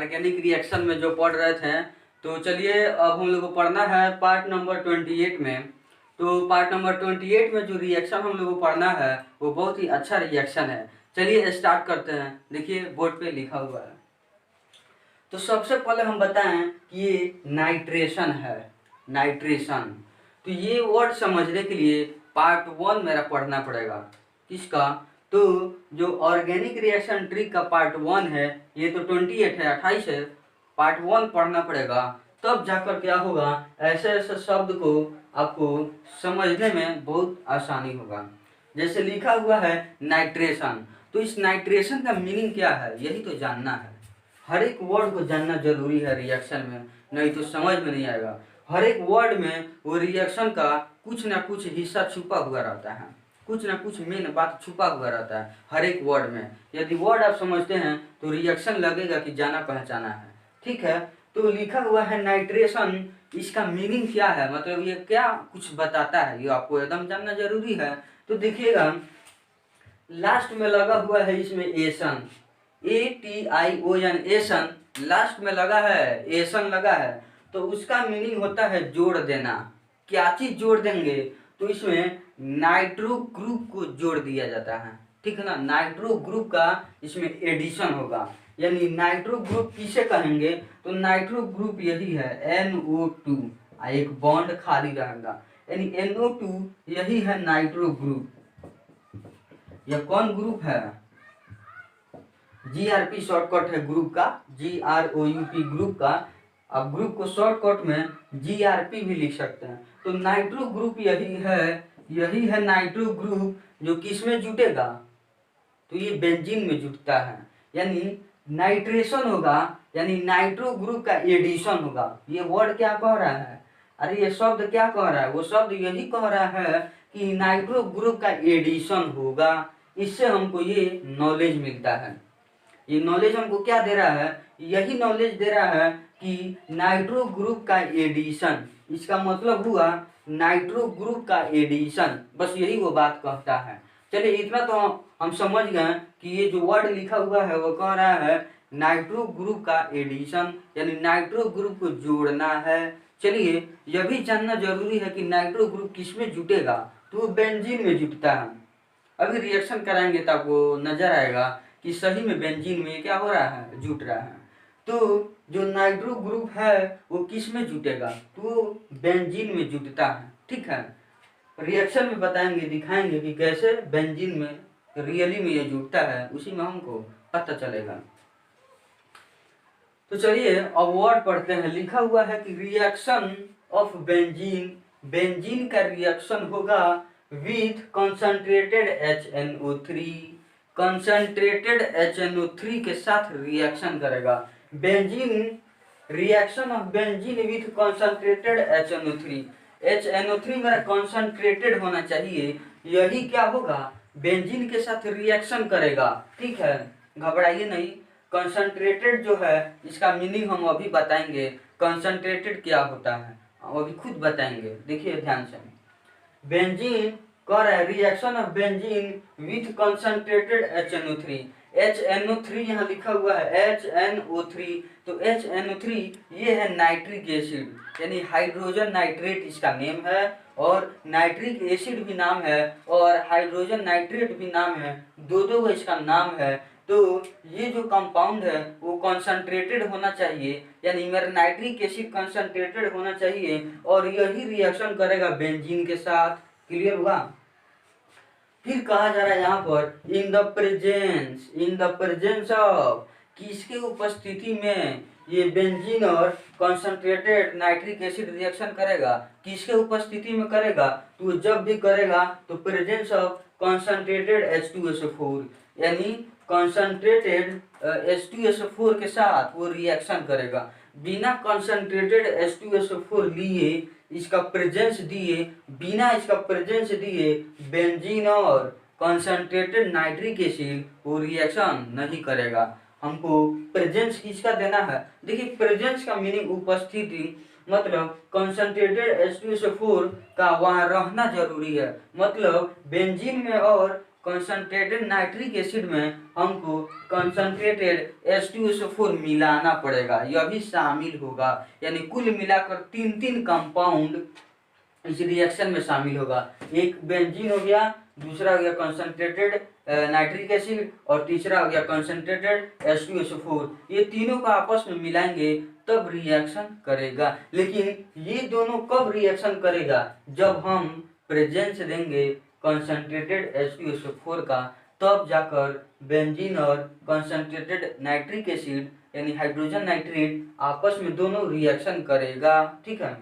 Organic reaction में जो पढ़ रहे थे। तो चलिए अब हम लोग को पढ़ना है पार्ट नंबर 28 में। तो पार्ट नंबर 28 में जो रिएक्शन हम लोग को पढ़ना है वो बहुत ही अच्छा रिएक्शन है। चलिए स्टार्ट करते हैं। देखिए बोर्ड पे लिखा हुआ है। तो सबसे पहले हम बताएं कि ये नाइट्रेशन है। नाइट्रेशन, तो ये वर्ड समझने के लिए पार्ट 1 मेरा पढ़ना पड़ेगा। किसका? तो जो ऑर्गेनिक रिएक्शन ट्रिक का पार्ट 1 है, ये तो 28 है, 28 है, पार्ट 1 पढ़ना पड़ेगा। तब जाकर क्या होगा, ऐसे ऐसे शब्द को आपको समझने में बहुत आसानी होगा। जैसे लिखा हुआ है नाइट्रेशन, तो इस नाइट्रेशन का मीनिंग क्या है यही तो जानना है। हर एक वर्ड को जानना जरूरी है रिएक्शन में, नहीं तो समझ में नहीं आएगा। हर एक वर्ड में वो रिएक्शन का कुछ ना कुछ हिस्सा छुपा हुआ रहता है, कुछ ना कुछ मेन बात छुपा हुआ रहता है हर एक वर्ड में। यदि वर्ड आप समझते हैं तो रिएक्शन लगेगा कि जाना पहचाना है। ठीक है, तो लिखा हुआ है नाइट्रेशन, इसका मीनिंग क्या है, मतलब ये क्या कुछ बताता है, ये आपको एकदम जानना जरूरी है। तो देखिएगा लास्ट में लगा हुआ है इसमें एसन, ATION, एसन लास्ट में लगा है, एसन लगा है। तो उसका मीनिंग होता है जोड़ देना। क्या चीज जोड़ देंगे? तो इसमें नाइट्रो ग्रुप को जोड़ दिया जाता है। ठीक है ना, नाइट्रो ग्रुप का इसमें एडिशन होगा। यानी नाइट्रो ग्रुप किसे कहेंगे? तो नाइट्रो ग्रुप यही है NO2, एक बॉन्ड खाली रहेगा, यानी NO2 यही है नाइट्रो ग्रुप। यह कौन ग्रुप है? GRP शॉर्टकट है ग्रुप का, GROUP ग्रुप का। अब ग्रुप को शॉर्टकट में GRP भी लिख सकते हैं। तो नाइट्रो ग्रुप यही है नाइट्रो ग्रुप जो किस में जुटेगा? तो ये बेंजीन में जुटता है। यानी नाइट्रेशन होगा, यानी नाइट्रो ग्रुप का एडिशन होगा। ये वर्ड क्या कह रहा है? अरे ये शब्द क्या कह रहा है? वो शब्द यही कह रहा है कि नाइट्रो ग्रुप का एडिशन होगा। इससे हमको ये नॉलेज मिलता है। ये नॉलेज हमको क्या दे रहा है? यही नॉलेज दे रहा है कि नाइट्रो ग्रुप का एडिशन, इसका मतलब हुआ नाइट्रो ग्रुप का एडिशन, बस यही वो बात कहता है। चलिए इतना तो हम समझ गए कि ये जो वर्ड लिखा हुआ है वो कह रहा है नाइट्रो ग्रुप का एडिशन, यानी नाइट्रो ग्रुप को जोड़ना है। चलिए यह भी जानना जरूरी है कि नाइट्रो ग्रुप किस में जुटेगा? तो वो बेंजीन में जुटता है। अभी रिएक्शन कराएंगे तो आपको नजर आएगा कि सही में बेंजीन में क्या हो रहा है, जुट रहा है। तो जो नाइट्रो ग्रुप है वो किस में जुटेगा? तो बेंजीन में जुटता है। ठीक है, रिएक्शन में बताएंगे, दिखाएंगे कि कैसे बेंजीन में रियली में ये जुटता है, उसी में हमको पता चलेगा। तो चलिए अब वर्ड पढ़ते हैं। लिखा हुआ है कि रिएक्शन ऑफ बेंजीन, बेंजीन का रिएक्शन होगा with concentrated HNO3, concentrated HNO3 के साथ रिएक्शन करेगा। Benzene, reaction of benzene with concentrated HNO3, HNO3 मेरा कंसंट्रेटेड होना चाहिए, यही क्या होगा, बेंजीन के साथ रिएक्शन करेगा। ठीक है, घबराइए नहीं। कंसंट्रेटेड जो है इसका मीनिंग हम अभी बताएंगे, कंसंट्रेटेड क्या होता है हम अभी खुद बताएंगे। देखिए ध्यान से, बेंजीन कर रहा है reaction of benzene with concentrated HNO3, HNO3 यहाँ लिखा हुआ है HNO3। तो HNO3 ये है नाइट्रिक एसिड, यानी हाइड्रोजन नाइट्रेट इसका नेम है, और नाइट्रिक एसिड भी नाम है, और हाइड्रोजन नाइट्रेट भी नाम है, दो इसका नाम है। तो ये जो कंपाउंड है वो कंसंट्रेटेड होना चाहिए, यानी मेरा नाइट्रिक एसिड कंसंट्रेटेड होना चाहिए, और यही रिएक्शन करेगा बेंजीन के साथ। क्लियर हुआ? फिर कहा जा रहा है यहाँ पर इन द प्रेजेंस ऑफ, किसके उपस्थिति में ये बेंजीन और कंसंट्रेटेड नाइट्रिक एसिड रिएक्शन करेगा? किसके उपस्थिति में करेगा? तो जब भी करेगा तो प्रेजेंस ऑफ कंसंट्रेटेड H2SO4, यानी कंसंट्रेटेड H2SO4 के साथ वो रिएक्शन करेगा। बिना कंसंट्रेटेड H2SO4 लिए, इसका प्रेजेंस दिए, बिना इसका प्रेजेंस दिए बेंजीन और कंसंट्रेटेड नाइट्रिक एसिड वो रिएक्शन नहीं करेगा। हमको प्रेजेंस किसका देना है? देखिए प्रेजेंस का मीनिंग उपस्थिति, मतलब कंसंट्रेटेड H2SO4 का वहाँ रहना जरूरी है। मतलब बेंजीन में और कंसंट्रेटेड नाइट्रिक एसिड में हमको कंसंट्रेटेड H2SO4 मिलाना पड़ेगा, यह भी शामिल होगा। यानी कुल मिलाकर 3 कंपाउंड इस रिएक्शन में शामिल होगा। एक बेंजीन हो गया, दूसरा हो गया कंसंट्रेटेड नाइट्रिक एसिड और तीसरा हो गया कंसंट्रेटेड H2SO4। ये तीनों का आपस में मिलाएंगे तब रिएक्शन करेगा। लेकिन ये दोनों कब रिएक्शन करेगा? जब हम प्रेजेंस देंगे कंसंट्रेटेड H2SO4 का, तब जाकर बेंजीन और कंसंट्रेटेड नाइट्रिक एसिड यानी हाइड्रोजन नाइट्रेट आपस में दोनों रिएक्शन करेगा। ठीक है,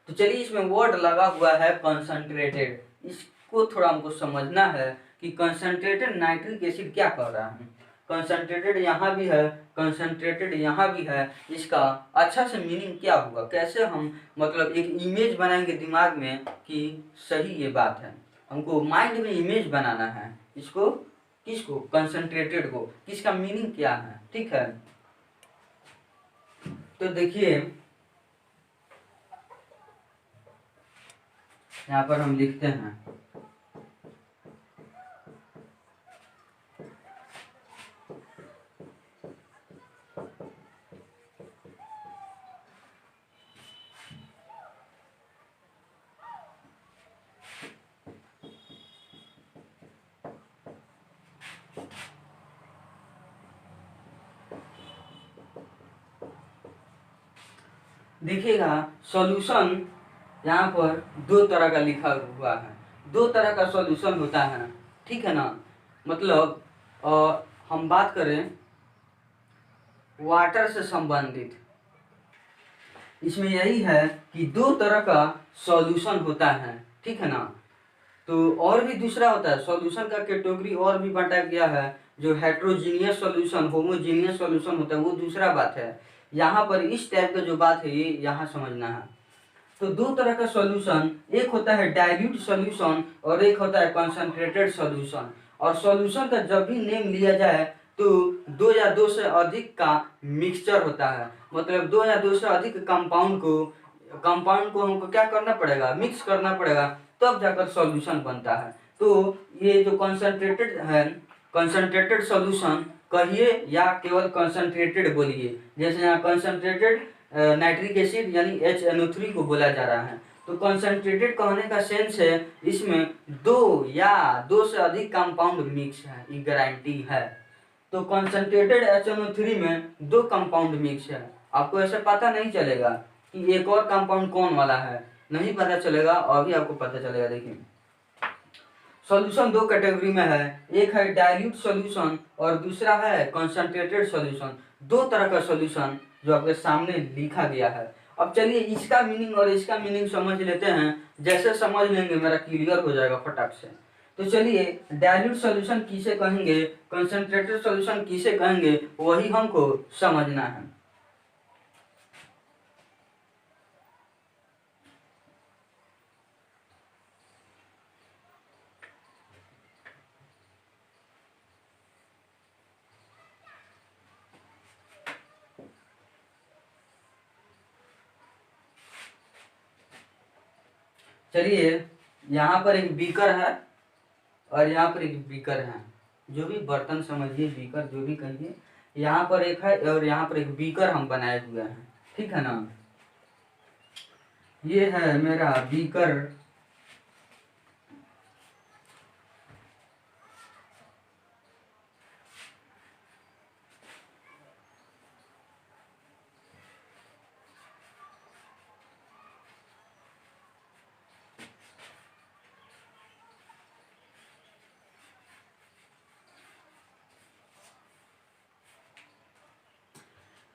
तो चलिए इसमें वर्ड लगा हुआ है कंसंट्रेटेड, इसको थोड़ा हमको समझना है कि कंसंट्रेटेड नाइट्रिक एसिड क्या कर रहा है। कंसंट्रेटेड यहाँ भी है, कंसंट्रेटेड यहाँ भी है, इसका अच्छा से मीनिंग क्या होगा, कैसे हम मतलब एक इमेज बनाएंगे दिमाग में कि सही ये बात है। हमको माइंड में इमेज बनाना है इसको, किसको? कंसंट्रेटेड को, किसका मीनिंग क्या है। ठीक है, तो देखिए यहाँ पर हम लिखते हैं देखिएगा सॉल्यूशन यहाँ पर 2 तरह का लिखा हुआ है, 2 तरह का सॉल्यूशन होता है। ठीक है ना, मतलब हम बात करें वाटर से संबंधित, इसमें यही है कि 2 तरह का सॉल्यूशन होता है। ठीक है ना, तो और भी दूसरा होता है, सॉल्यूशन का कैटेगरी और भी बांटा गया है, जो हेट्रोजीनियस सॉल्यूशन, होमोजीनियस सॉल्यूशन होता है, वो दूसरा बात है। यहाँ पर इस टाइप का जो बात है ये यहाँ समझना है। तो 2 तरह का सॉल्यूशन, एक होता है डाइल्यूट सॉल्यूशन और एक होता है कंसंट्रेटेड सॉल्यूशन। और सॉल्यूशन का जब भी नेम लिया जाए तो 2 या 2 से अधिक का मिक्सचर होता है, मतलब 2 या 2 से अधिक कंपाउंड को हमको क्या करना पड़ेगा? मिक्स करना पड़ेगा, तब जाकर सॉल्यूशन बनता है। तो ये जो कंसंट्रेटेड है, कंसंट्रेटेड सॉल्यूशन कहिए या केवल कंसंट्रेटेड बोलिए, जैसे यहाँ कंसंट्रेटेड नाइट्रिक एसिड यानी HNO3 को बोला जा रहा है। तो कंसंट्रेटेड कहने का सेंस है इसमें 2 या 2 से अधिक कंपाउंड मिक्स है, ये गारंटी है। तो कंसंट्रेटेड HNO3 में 2 कंपाउंड मिक्स है, आपको ऐसे पता नहीं चलेगा कि एक और कंपाउंड कौन वाला है, नहीं पता चलेगा, अभी आपको पता चलेगा। देखिए सॉल्यूशन 2 कैटेगरी में है, एक है डाइल्यूट सॉल्यूशन और दूसरा है कंसंट्रेटेड सॉल्यूशन। 2 तरह का सॉल्यूशन जो आपके सामने लिखा गया है। अब चलिए इसका मीनिंग और इसका मीनिंग समझ लेते हैं, जैसे समझ लेंगे मेरा क्लियर हो जाएगा फटाक से। तो चलिए डाइल्यूट सॉल्यूशन किसे कहेंगे, कंसंट्रेटेड सॉल्यूशन किसे कहेंगे, वही हमको समझना है। चलिए यहाँ पर एक बीकर है और यहाँ पर एक बीकर है, जो भी बर्तन समझिए, बीकर जो भी कहिए, यहाँ पर एक है और यहाँ पर एक बीकर हम बनाए हुए हैं। ठीक है ना, ये है मेरा बीकर।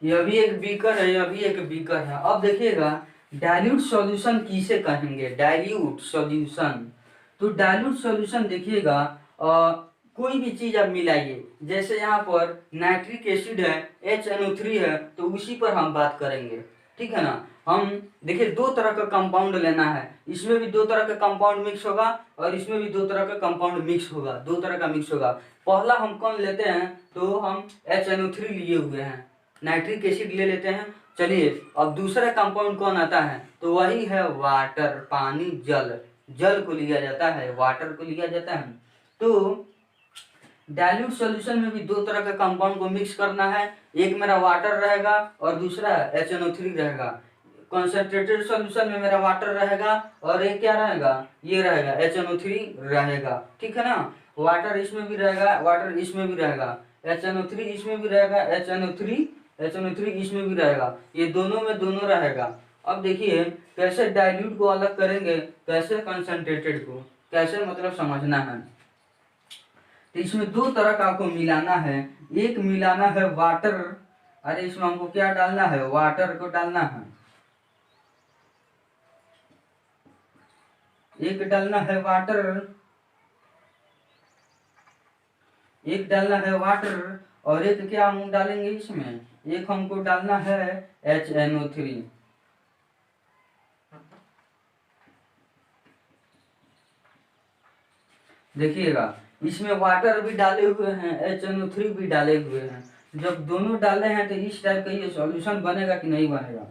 यह भी एक बीकर है, यह भी एक बीकर है। अब देखिएगा डाइल्यूट सॉल्यूशन किसे कहेंगे, डाइल्यूट सॉल्यूशन। तो डाइल्यूट सॉल्यूशन देखिएगा कोई भी चीज आप मिलाइए, जैसे यहाँ पर नाइट्रिक एसिड है, HNO3 है, तो उसी पर हम बात करेंगे। ठीक है ना, हम देखिए 2 तरह का कंपाउंड लेना है, इसमें भी 2 तरह का कंपाउंड मिक्स होगा और इसमें भी 2 तरह का कंपाउंड मिक्स होगा, 2 तरह का मिक्स होगा। पहला हम कौन लेते हैं, तो हम HNO3 लिए हुए हैं, नाइट्रिक एसिड ले लेते हैं। चलिए अब दूसरा कंपाउंड कौन आता है, तो वही है वाटर, पानी, जल। जल को लिया जाता है, वाटर को लिया जाता है। तो डाइल्यूट सॉल्यूशन में भी दो तरह के कंपाउंड को मिक्स करना है, एक मेरा वाटर रहेगा और दूसरा HNO3 रहेगा। कॉन्सेंट्रेटेड सॉल्यूशन में मेरा वाटर रहेगा और एक क्या रहेगा, ये रहेगा HNO3 रहेगा, ठीक है ना। वाटर इसमें भी रहेगा, वाटर इसमें भी रहेगा, HNO3 इसमें भी रहेगा, HNO3 इसमें भी रहेगा, ये दोनों में दोनों रहेगा। अब देखिए कैसे डाइल्यूट को अलग करेंगे, कैसे कंसंट्रेटेड को, कैसे मतलब समझना है। तो इसमें दो तरह का आपको मिलाना है, एक मिलाना है वाटर, अरे इसमें हमको क्या डालना है, वाटर को डालना है, एक डालना है वाटर, एक डालना है वाटर और एक क्या हम डालेंगे इसमें, एक हमको डालना है HNO3। देखिएगा इसमें वाटर भी डाले हुए हैं, HNO3 भी डाले हुए हैं। जब दोनों डाले हैं तो इस टाइप का ये सॉल्यूशन बनेगा कि नहीं बनेगा,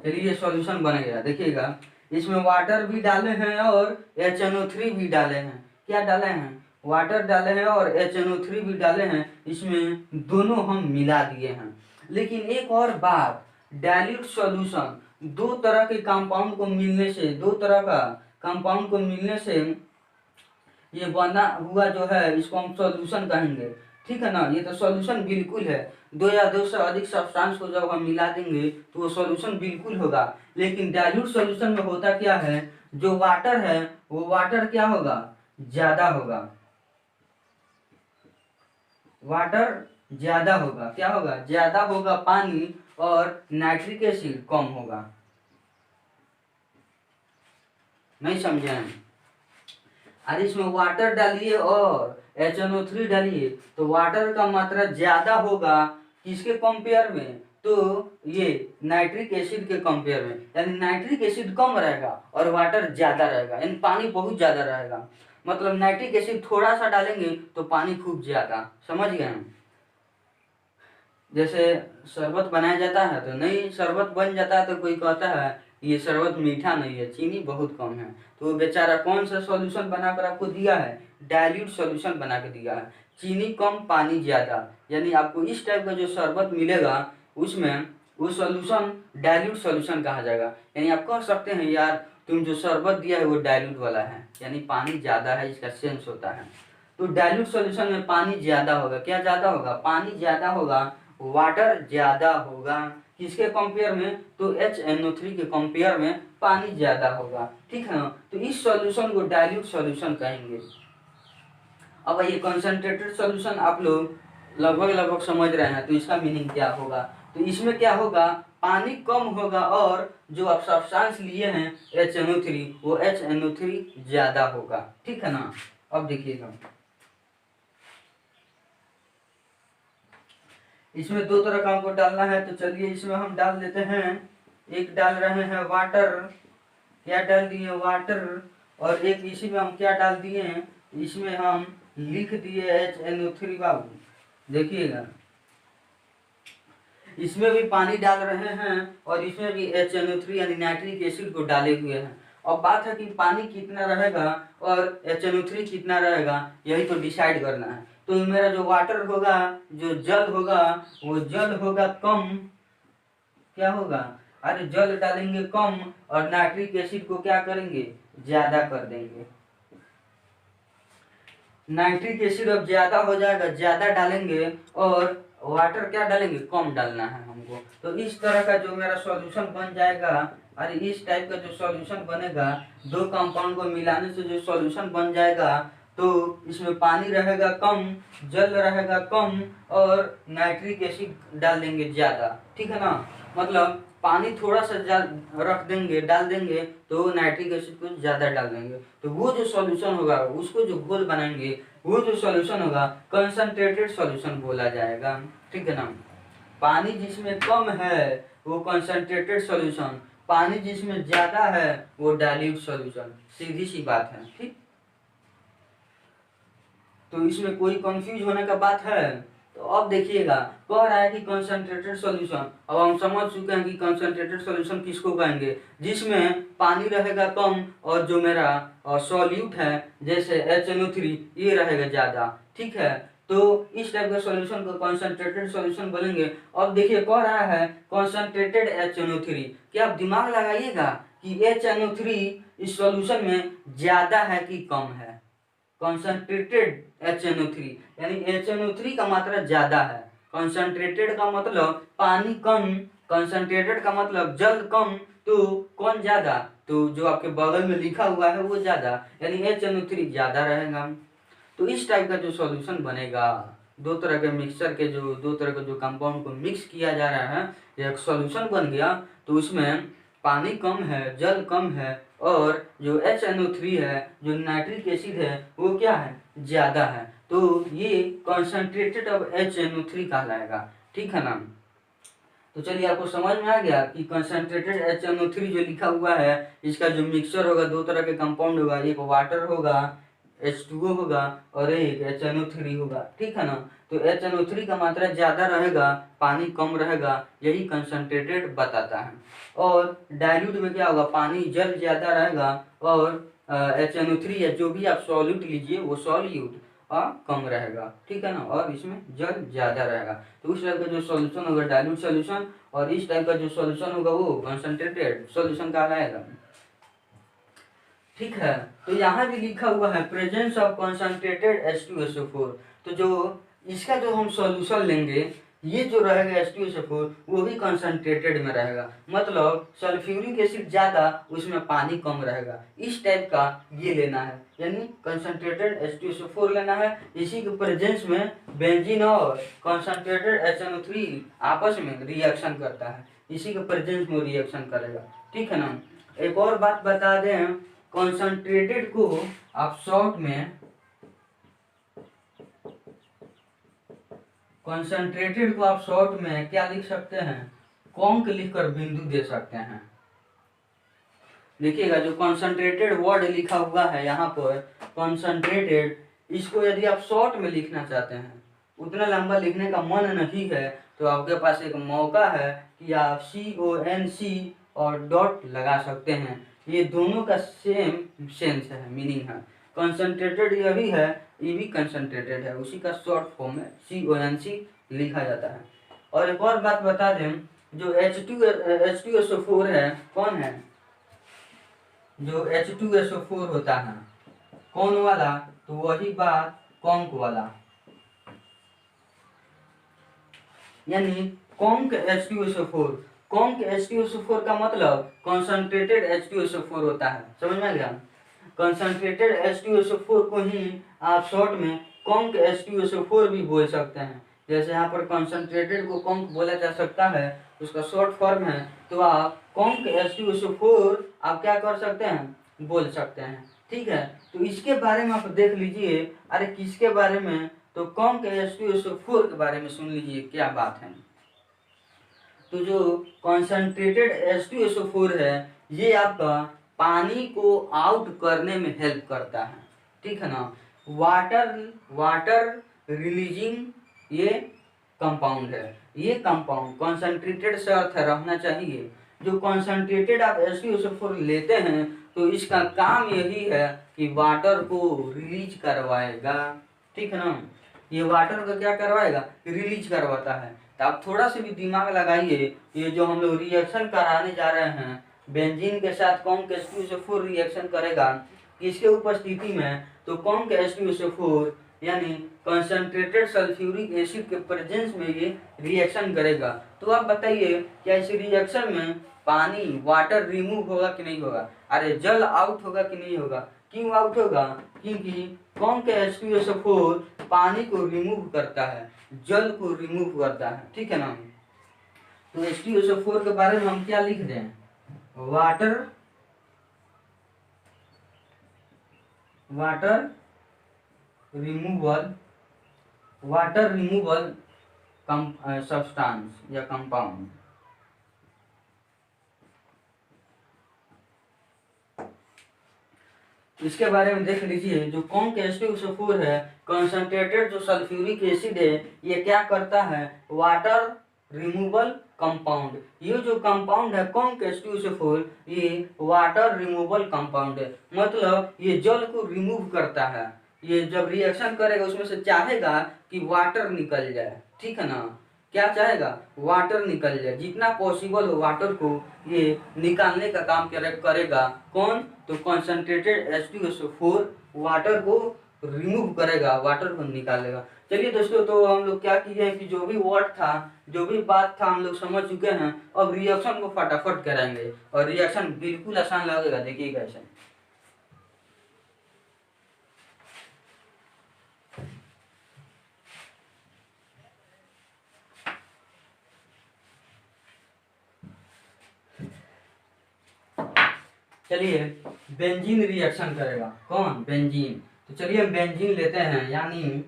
चलिए सॉल्यूशन बनेगा। देखिएगा इसमें वाटर भी डाले हैं और HNO3 भी डाले हैं, क्या डाले हैं, वाटर डाले हैं और HNO3 भी डाले हैं, इसमें दोनों हम मिला दिए हैं। लेकिन एक और बात, डाइल्यूट सॉल्यूशन दो तरह के कंपाउंड को मिलने से, दो तरह का कंपाउंड को मिलने से ये बना हुआ जो है इसको हम सॉल्यूशन कहेंगे, ठीक है ना। ये तो सॉल्यूशन बिल्कुल है, दो या दो से अधिक सब्सटेंस को जब हम मिला देंगे तो वो सॉल्यूशन बिल्कुल होगा। लेकिन डाइल्यूट सॉल्यूशन में होता क्या है, जो वाटर है वो वाटर क्या होगा, ज्यादा होगा, वाटर ज्यादा होगा, क्या होगा, ज्यादा होगा पानी, और नाइट्रिक एसिड कम होगा। नहीं समझे हैं। अरे इसमें वाटर डालिए और HNO3 डालिए तो वाटर का मात्रा ज्यादा होगा किसके कंपेयर में, तो ये नाइट्रिक एसिड के कंपेयर में, यानी नाइट्रिक एसिड कम रहेगा और वाटर ज्यादा रहेगा, यानी पानी बहुत ज्यादा रहेगा। मतलब नाइट्रिक एसिड थोड़ा सा डालेंगे तो पानी खूब ज्यादा, समझ गए हम। जैसे शरबत बनाया जाता है तो नहीं शरबत बन जाता है तो कोई कहता है ये शरबत मीठा नहीं है, चीनी बहुत कम है, तो वो बेचारा कौन सा सॉल्यूशन बनाकर आपको दिया है, डाइल्यूट सॉल्यूशन बना के दिया है, चीनी कम पानी ज्यादा, यानी आपको इस टाइप का जो शरबत मिलेगा उसमें वो सॉल्यूशन डाइल्यूट सॉल्यूशन कहा जाएगा। यानी आप कह सकते हैं यार तुम जो शरबत दिया है वो डाइल्यूट वाला है, यानी पानी ज्यादा है, इसका सेंस होता है। तो डाइल्यूट सॉल्यूशन में पानी ज्यादा होगा, क्या ज्यादा होगा, पानी ज्यादा होगा, वाटर ज्यादा होगा, किसके कंपेयर में, तो HNO3 के कंपेयर में पानी ज्यादा होगा, ठीक है ना। तो इस सॉल्यूशन को डाइल्यूट सॉल्यूशन कहेंगे। अब ये कंसंट्रेटेड सॉल्यूशन आप लोग लगभग समझ रहे हैं, तो इसका मीनिंग क्या होगा, तो इसमें क्या होगा, पानी कम होगा और जो आप सब्सटेंस लिए हैं HNO3 वो HNO3 ज्यादा होगा, ठीक है ना। अब देखिएगा इसमें दो तरह का हमको डालना है, तो चलिए इसमें हम डाल देते हैं, एक डाल रहे हैं वाटर, क्या डाल दिए वाटर, और एक इसी में हम क्या डाल दिए हैं, इसमें हम लिख दिए HNO3 बाबू। देखिएगा इसमें भी पानी डाल रहे हैं और इसमें भी HNO3 यानी नाइट्रिक एसिड को डाले हुए हैं। अब बात है कि पानी कितना रहेगा और HNO3 कितना रहेगा, यही तो डिसाइड करना है। तो मेरा जो वाटर होगा, जो जल होगा, वो जल होगा कम, क्या होगा, अरे जल डालेंगे कम और नाइट्रिक एसिड को क्या करेंगे, ज्यादा कर देंगे। नाइट्रिक एसिड अब ज्यादा हो जाएगा, ज्यादा डालेंगे, और वाटर क्या डालेंगे, कम डालना है हमको। तो इस तरह का जो मेरा सॉल्यूशन बन जाएगा, अरे इस टाइप का जो सॉल्यूशन बनेगा, दो कंपाउंड को मिलाने से जो सॉल्यूशन बन जाएगा, तो इसमें पानी रहेगा कम, जल रहेगा कम, और नाइट्रिक एसिड डाल देंगे ज्यादा, ठीक है ना। मतलब पानी थोड़ा सा रख देंगे, डाल देंगे, तो नाइट्रिक एसिड को ज्यादा डाल देंगे, तो वो जो सॉल्यूशन होगा उसको जो घोल बनाएंगे, वो जो सॉल्यूशन होगा कंसंट्रेटेड सॉल्यूशन बोला जाएगा, ठीक है ना। पानी जिसमें कम है वो कंसंट्रेटेड सॉल्यूशन, पानी जिसमें ज्यादा है वो डाइल्यूट सॉल्यूशन, सीधी सी बात है, ठीक। तो इसमें कोई कंफ्यूज होने का बात है, तो अब देखिएगा कह रहा है कि कंसंट्रेटेड सॉल्यूशन, अब हम समझ चुके हैं कि कंसंट्रेटेड सॉल्यूशन किसको कहेंगे, जिसमें पानी रहेगा कम और जो मेरा सॉल्यूट है जैसे HNO3 ये रहेगा ज़्यादा। ठीक है, तो इस टाइप का सॉल्यूशन को कंसंट्रेटेड सॉल्यूशन बोलेंगे। अब देखिए कह रहा है कंसंट्रेटेड HNO3, क्या आप दिमाग लगाइएगा कि HNO3 इस सॉल्यूशन में ज़्यादा है कि कम है। कंसंट्रेटेड HNO3 यानी HNO3 का मात्रा ज्यादा है। कंसंट्रेटेड का मतलब पानी कम, कंसंट्रेटेड का मतलब जल कम, तो कौन ज्यादा, तो जो आपके बगल में लिखा हुआ है वो ज्यादा, यानी HNO3 ज्यादा रहेगा। तो इस टाइप का जो सॉल्यूशन बनेगा, दो तरह के मिक्सचर के जो दो तरह के जो कंपाउंड को मिक्स किया जा रहा है, एक सॉल्यूशन बन गया, तो उसमें पानी कम है, जल कम है, और जो HNO3 है, जो नाइट्रिक एसिड है, वो क्या है, ज़्यादा है, तो ये कंसंट्रेटेड ऑफ HNO3 कहलाएगा। ठीक है ना। तो चलिए आपको समझ में आ गया कि कंसंट्रेटेड HNO3 जो लिखा हुआ है, इसका जो मिक्सचर होगा दो तरह के कंपाउंड होगा, एक वाटर होगा H2O होगा और एक HNO3 होगा। ठीक है ना। तो HNO3 का मात्रा ज़्यादा रहेगा, पानी कम रहेगा, यही कंसंट्रेटेड बताता है। और डाइल्यूट में क्या होगा, पानी जल ज़्यादा रहेगा और HNO3 या जो भी आप सॉल्यूट लीजिए वो सॉल्यूट कम रहेगा। ठीक है ना, और इसमें जल ज़्यादा रहेगा। तो उस टाइप का जो सॉल्यूशन होगा डाइल्यूट सॉल्यूशन, और इस टाइप का जो सॉल्यूशन होगा वो कंसंट्रेटेड सॉल्यूशन कहलाएगा। ठीक है, तो यहाँ भी लिखा हुआ है प्रेजेंस ऑफ कंसंट्रेटेड H2SO4। तो जो इसका जो हम सॉल्यूशन लेंगे, ये जो रहेगा H2SO4 वो भी कंसंट्रेटेड में रहेगा, मतलब सल्फ्यूरिक एसिड ज़्यादा उसमें पानी कम रहेगा, इस टाइप का ये लेना है, यानी कंसंट्रेटेड H2SO4 लेना है। इसी के प्रेजेंस में बेंजीन और कंसंट्रेटेड HNO3 आपस में रिएक्शन करता है, इसी के प्रेजेंस में रिएक्शन करेगा। ठीक है ना। एक और बात बता दें, कंसंट्रेटेड को आप शॉर्ट में, कंसंट्रेटेड को आप शॉर्ट में क्या लिख सकते हैं, कॉन्क लिखकर बिंदु दे सकते हैं। देखिएगा जो कंसंट्रेटेड वर्ड लिखा हुआ है यहाँ पर कंसंट्रेटेड, इसको यदि आप शॉर्ट में लिखना चाहते हैं, उतना लंबा लिखने का मन नहीं है, तो आपके पास एक मौका है कि आप CONC और डॉट लगा सकते हैं। ये दोनों का सेम सेंस है, मीनिंग है। कंसंट्रेटेड यह भी है, ये भी कंसंट्रेटेड है, उसी का शॉर्ट फॉर्म में CONC लिखा जाता है। और एक और बात बता दें, जो H2SO4 है, कौन है, जो H2SO4 होता है, कौन वाला, तो वही बात कॉन्क वाला, यानी कॉन्क H2SO4। कॉन्क H2SO4 का मतलब कंसंट्रेटेड H2SO4 होता है, समझ में आ गया। कंसंट्रेटेड H2SO4 को ही आप शॉर्ट में कॉन्क H2SO4 भी बोल सकते हैं। जैसे यहाँ पर कंसंट्रेटेड को कॉन्क बोला जा सकता है, उसका शॉर्ट फॉर्म है, तो आप कॉन्क H2SO4 आप क्या कर सकते हैं, बोल सकते हैं। ठीक है, तो इसके बारे में आप देख लीजिए। अरे किसके बारे में, तो कॉन्क H2SO4 के बारे में सुन लीजिए क्या बात है। तो जो कंसंट्रेटेड H2SO4 है, ये आपका पानी को आउट करने में हेल्प करता है। ठीक है ना। वाटर वाटर रिलीजिंग ये कंपाउंड है। ये कंपाउंड कंसंट्रेटेड से अर्थ रहना चाहिए। जो कंसंट्रेटेड आप H2SO4 लेते हैं, तो इसका काम यही है कि वाटर को रिलीज करवाएगा। ठीक है ना, ये वाटर का क्या करवाएगा, रिलीज करवाता है। तो आप थोड़ा सा भी दिमाग लगाइए, ये जो हम लोग रिएक्शन कराने जा रहे हैं, बेंजीन के साथ कॉन्क H2SO4 रिएक्शन करेगा किसके उपस्थिति में, तो कॉन्क H2SO4 यानी कंसंट्रेटेड सल्फ्यूरिक एसिड के प्रेजेंस में ये रिएक्शन करेगा। तो आप बताइए क्या इस रिएक्शन में पानी वाटर रिमूव होगा कि नहीं होगा, अरे जल आउट होगा कि नहीं होगा। क्यों आउट होगा, क्योंकि कॉन्क H2SO4 पानी को रिमूव करता है, जल को रिमूव करता है। ठीक है ना। तो H2SO4 के बारे में हम क्या लिख दें, water water removal, water removal substance या कंपाउंड। इसके बारे में देख लीजिए। जो कॉन्क H2SO4 है, कंसंट्रेटेड जो सल्फ्यूरिक एसिड है, ये क्या करता है, वाटर रिमूवल कंपाउंड। ये जो कंपाउंड है कॉन्क H2SO4, ये वाटर रिमूवल कंपाउंड है, मतलब ये जल को रिमूव करता है। ये जब रिएक्शन करेगा उसमें से चाहेगा कि वाटर निकल जाए, ठीक है ना, क्या चाहेगा, वाटर निकल जाए, जितना पॉसिबल हो वाटर को ये निकालने का काम करेगा। कौन, तो कंसंट्रेटेड H2SO4 वाटर को रिमूव करेगा, वाटर को निकालेगा। चलिए दोस्तों, तो हम लोग क्या किए हैं कि जो भी वर्ड था, जो भी बात था, हम लोग समझ चुके हैं। अब रिएक्शन को फटाफट कराएंगे और रिएक्शन बिल्कुल आसान लगेगा, देखिएगा ऐसे। चलिए, बेंजीन रिएक्शन करेगा, कौन, बेंजीन। तो चलिए हम बेंजीन लेते हैं, यानी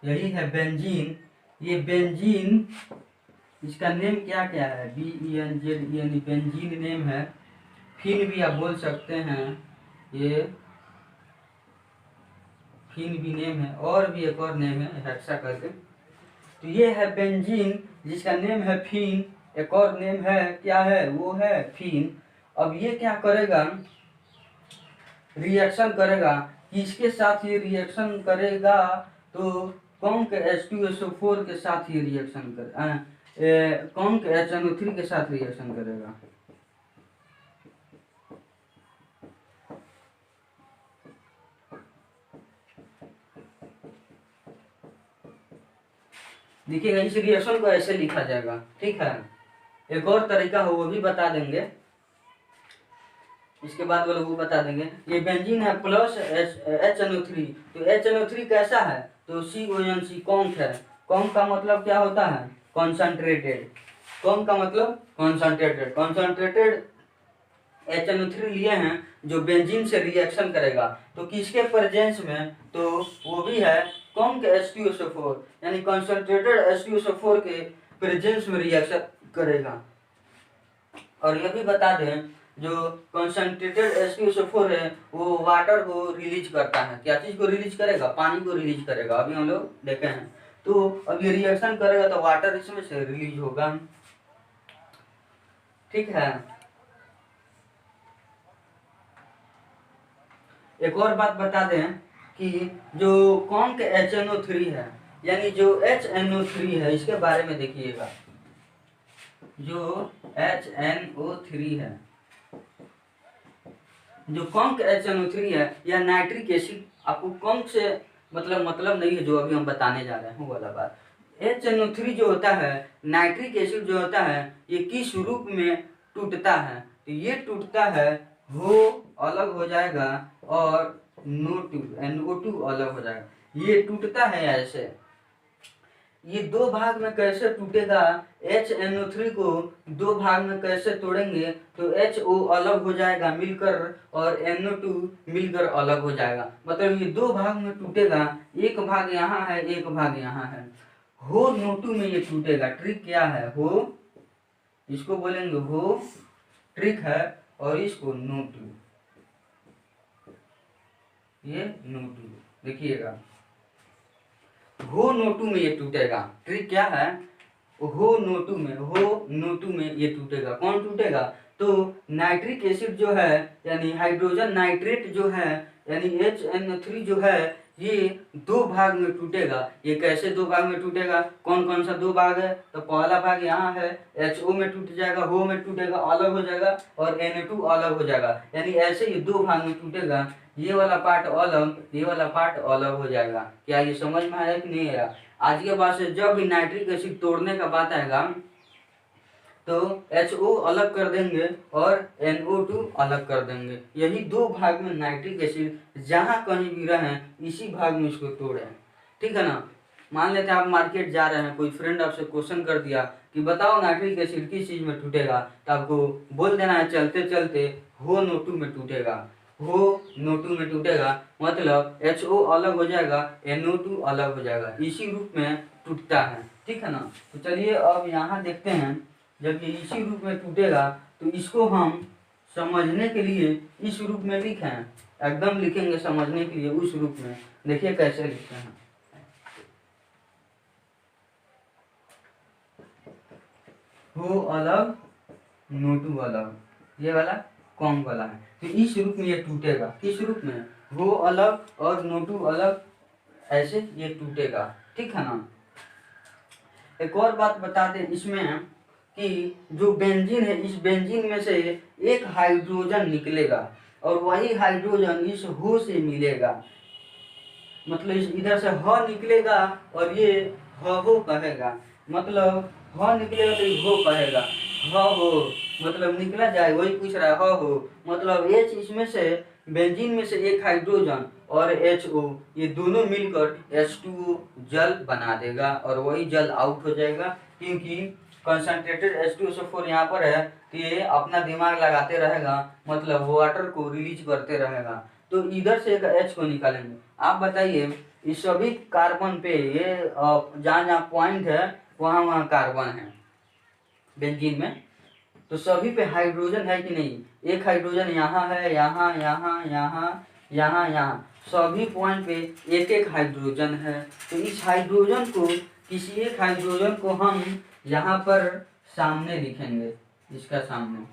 यही है बेंजीन। ये बेंजीन, इसका नेम क्या क्या है, BENZ, यानी बेंजीन नेम है। फिन भी आप बोल सकते हैं, ये फिन भी नेम है, और भी एक और नेम है हेक्सा करके। तो ये है बेंजीन जिसका नेम है फिन, एक और नेम है, क्या है, वो है फिन। अब ये क्या करेगा, रिएक्शन करेगा, किसके साथ ये रिएक्शन करेगा, तो कॉन्क H2SO4 के साथ ये रिएक्शन कर, कॉन्क HNO3 के साथ रिएक्शन करेगा। देखिएगा, इस रिएक्शन को ऐसे लिखा जाएगा, ठीक है। एक और तरीका हो वो भी बता देंगे, इसके बाद वाला वो बता देंगे। ये बेंजीन है प्लस HNO3। तो HNO3 कैसा है, तो CONC, कॉन्क है। कॉन्क का मतलब क्या होता है, कॉन्सनट्रेटेड। कॉन्क का मतलब कॉन्सनट्रेटेड। कॉन्सनट्रेटेड HNO3 लिए हैं जो बेंजीन से रिएक्शन करेगा, तो किसके प्रेजेंस में, तो वो भी है कॉन्क H2SO4, यानी कॉन्सनट्रेटेड H2SO4 के प्रेजेंस में रिएक्शन करेगा। और ये भी बता दें, जो कंसंट्रेटेड H2SO4 है वो वाटर को रिलीज करता है। क्या चीज को रिलीज करेगा, पानी को रिलीज करेगा, अभी हम लोग देखे हैं। तो अब ये रिएक्शन करेगा तो वाटर इसमें से रिलीज होगा, ठीक है। एक और बात बता दें कि जो कॉन्क HNO3 है, यानी जो HNO3 है, इसके बारे में देखिएगा। जो HNO3 है, जो कॉन्क HNO3 है या नाइट्रिक एसिड, आपको कॉन्क से मतलब नहीं है, जो अभी हम बताने जा रहे हैं वो वाला बात। HNO3 जो होता है, नाइट्रिक एसिड जो होता है, ये किस रूप में टूटता है, तो ये टूटता है, हो अलग हो जाएगा और NO2 अलग हो जाएगा। ये टूटता है ऐसे। ये दो भाग में कैसे टूटेगा, HNO3 को दो भाग में कैसे तोड़ेंगे, तो HO अलग हो जाएगा मिलकर और NO2 मिलकर अलग हो जाएगा। मतलब ये दो भाग में टूटेगा, एक भाग यहाँ है, एक भाग यहाँ है। हो NO2 में ये टूटेगा। ट्रिक क्या है, हो, इसको बोलेंगे हो, ट्रिक है, और इसको NO2, ये NO2, देखिएगा हो NO2 में ये टूटेगा। ट्रिक क्या है, हो NO2 में, हो NO2 में ये टूटेगा। कौन टूटेगा, तो नाइट्रिक एसिड जो है, यानी हाइड्रोजन नाइट्रेट जो है, यानी HNO3 जो है, ये दो भाग में टूटेगा। ये कैसे दो भाग में टूटेगा, कौन कौन सा दो भाग है, तो पहला भाग यहाँ है, HO में टूट जाएगा, हो में टूटेगा, अलग हो जाएगा, और Na2 अलग हो जाएगा। यानी ऐसे ये दो भाग में टूटेगा, ये वाला पार्ट अलग, ये वाला पार्ट अलग हो जाएगा। क्या ये समझ में आया कि नहीं आया। आज के बाद से जब भी नाइट्रिक एसिड तोड़ने का बात आएगा, तो HO अलग कर देंगे और NO2 अलग कर देंगे। यही दो भाग में नाइट्रिक एसिड जहाँ कहीं भी रहे, इसी भाग में इसको तोड़े, ठीक है ना। मान लेते हैं आप मार्केट जा रहे हैं, कोई फ्रेंड आपसे क्वेश्चन कर दिया कि बताओ नाइट्रिक एसिड किस चीज में टूटेगा, तो आपको बोल देना है चलते चलते हो NO2 में टूटेगा। हो NO2 में टूटेगा, मतलब HO अलग हो जाएगा, NO2 अलग हो जाएगा, इसी रूप में टूटता है। ठीक है ना। तो चलिए अब यहाँ देखते हैं, जब ये इसी रूप में टूटेगा तो इसको हम समझने के लिए इस रूप में लिखें, एकदम लिखेंगे समझने के लिए उस रूप में। देखिए कैसे लिखते हैं। हो अलग NO2 अलग, ये वाला कौन वाला है, तो इस रूप में ये टूटेगा। किस रूप में? हो अलग और NO2 अलग, ऐसे ये टूटेगा। ठीक है ना। एक और बात बता दें इसमें कि जो बेंजीन है, इस बेंजीन में से एक हाइड्रोजन निकलेगा और वही हाइड्रोजन इस हो से मिलेगा, मतलब इस इधर से ह निकलेगा और ये हो कहेगा, मतलब ह निकलेगा तो ये हो कहेगा, हो मतलब निकला जाए, वही पूछ रहा है हो मतलब H, इसमें से बेंजीन में से एक हाइड्रोजन और HO ये दोनों मिलकर H2O जल बना देगा और वही जल आउट हो जाएगा, क्योंकि कंसंट्रेटेड H2SO4 यहाँ पर है तो ये अपना दिमाग लगाते रहेगा, मतलब वाटर को रिलीज करते रहेगा। तो इधर से एक H को निकालेंगे। आप बताइए इस सभी कार्बन पे ये जहाँ जहाँ पॉइंट है वहाँ वहाँ कार्बन है बेंजीन में, तो सभी पे हाइड्रोजन है कि नहीं? एक हाइड्रोजन यहाँ है, यहाँ यहाँ यहाँ यहाँ यहाँ, सभी पॉइंट पे एक एक हाइड्रोजन है। तो इस हाइड्रोजन को, किसी एक हाइड्रोजन को हम यहाँ पर सामने लिखेंगे, इसका सामने,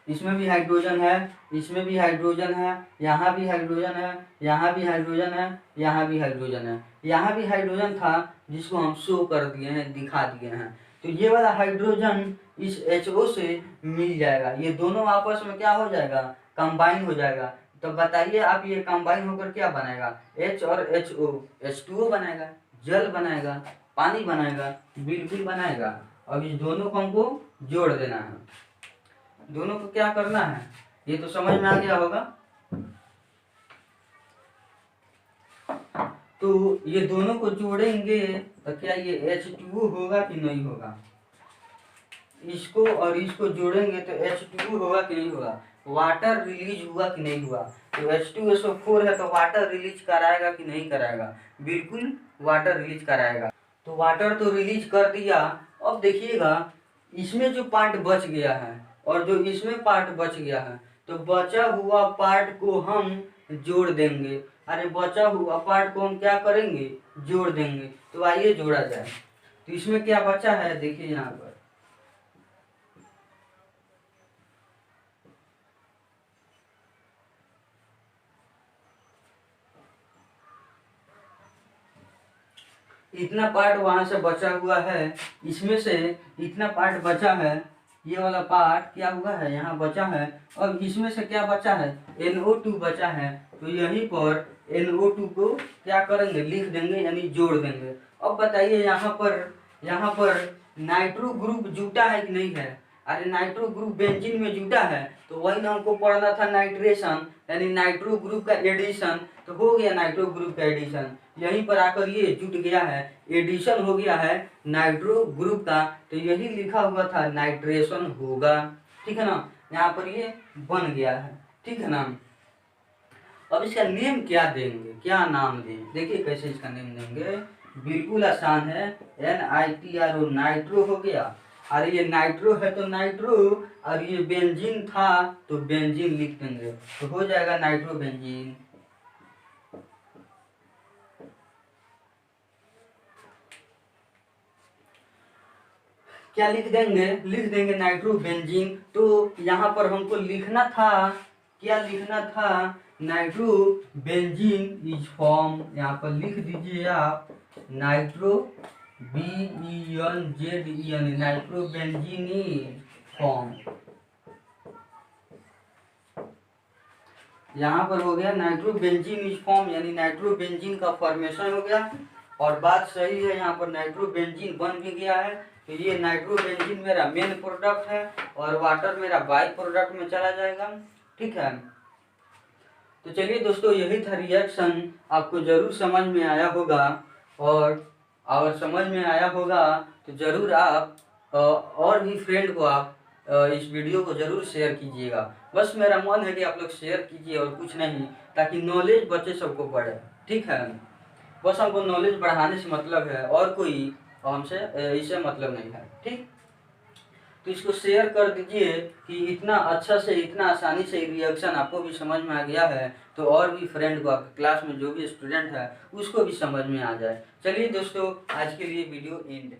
इसमें भी हाइड्रोजन है, इसमें भी हाइड्रोजन है, यहाँ भी हाइड्रोजन है, यहाँ भी हाइड्रोजन है, यहाँ भी हाइड्रोजन है, यहाँ भी हाइड्रोजन था जिसको हम शो कर दिए हैं, दिखा दिए हैं। तो ये वाला हाइड्रोजन इस HO से मिल जाएगा, ये दोनों आपस में क्या हो जाएगा? कंबाइन हो जाएगा। तो बताइए आप, ये कंबाइन होकर क्या बनाएगा? H और HO H2O बनाएगा, जल बनाएगा, पानी बनाएगा, बिल्कुल बनाएगा। अब इस दोनों को हमको जोड़ देना है, दोनों को क्या करना है ये तो समझ में आ गया होगा। तो ये दोनों को जोड़ेंगे तो क्या ये H2O होगा कि नहीं होगा? इसको और इसको जोड़ेंगे तो H2O होगा कि नहीं होगा? वाटर रिलीज हुआ कि नहीं हुआ? तो H2SO4 है तो वाटर रिलीज कराएगा कि नहीं कराएगा? बिल्कुल वाटर रिलीज कराएगा। तो वाटर तो रिलीज कर दिया। अब देखिएगा इसमें जो पार्ट बच गया है और जो इसमें पार्ट बच गया है, तो बचा हुआ पार्ट को हम जोड़ देंगे। अरे बचा हुआ पार्ट को हम क्या करेंगे? जोड़ देंगे। तो आइए जोड़ा जाए। तो इसमें क्या बचा है देखिए यहाँ पर, इतना पार्ट वहां से बचा हुआ है, इसमें से इतना पार्ट बचा है, ये वाला पार्ट क्या हुआ है यहाँ बचा है। अब इसमें से क्या बचा है? NO2 बचा है। तो यहीं पर NO2 को क्या करेंगे? लिख देंगे, यानी जोड़ देंगे। अब बताइए यहाँ पर नाइट्रो ग्रुप जुटा है कि नहीं है? अरे नाइट्रो ग्रुप बेंजीन में जुटा है, तो वही ना हमको पढ़ना था नाइट्रेशन, यानी नाइट्रो ग्रुप का एडिशन। तो हो गया नाइट्रो ग्रुप का एडिशन, यहीं पर आकर ये जुट गया है, एडिशन हो गया है नाइट्रो ग्रुप का। तो यही लिखा हुआ था नाइट्रेशन होगा। ठीक है ना, यहाँ पर ये बन गया है। ठीक है ना। अब इसका नेम क्या देंगे, क्या नाम दें? देखिए कैसे इसका नेम देंगे, बिल्कुल आसान है। NITRO, नाइट्रो हो गया। अरे ये नाइट्रो है तो नाइट्रो, और ये बेंजीन था तो बेंजीन लिख देंगे, तो हो जाएगा नाइट्रो बेंजीन। क्या लिख देंगे? लिख देंगे नाइट्रो बेंजीन। तो यहाँ पर हमको लिखना था, क्या लिखना था? नाइट्रो बेंजीन इज फॉर्म, यहाँ पर लिख दीजिए आप nitro BENZEN, nitro benzene is form. यहाँ पर हो गया नाइट्रो बेंजीन इज फॉर्म, यानी नाइट्रो बेंजीन का फॉर्मेशन हो गया। और बात सही है, यहाँ पर नाइट्रो बेंजीन बन भी गया है। तो ये नाइट्रो बेंजीन मेरा मेन प्रोडक्ट है और वाटर मेरा बाई प्रोडक्ट में चला जाएगा। ठीक है। तो चलिए दोस्तों, यही था रिएक्शन, आपको जरूर समझ में आया होगा। और समझ में आया होगा तो जरूर आप और भी फ्रेंड को आप इस वीडियो को जरूर शेयर कीजिएगा। बस मेरा मन है कि आप लोग शेयर कीजिए और कुछ नहीं, ताकि नॉलेज बच्चे सबको बढ़े। ठीक है, बस हमको नॉलेज बढ़ाने से मतलब है, और कोई हमसे इससे मतलब नहीं है। ठीक, तो इसको शेयर कर दीजिए कि इतना अच्छा से, इतना आसानी से रिएक्शन आपको भी समझ में आ गया है, तो और भी फ्रेंड को, आपके क्लास में जो भी स्टूडेंट है उसको भी समझ में आ जाए। चलिए दोस्तों, आज के लिए वीडियो एंड।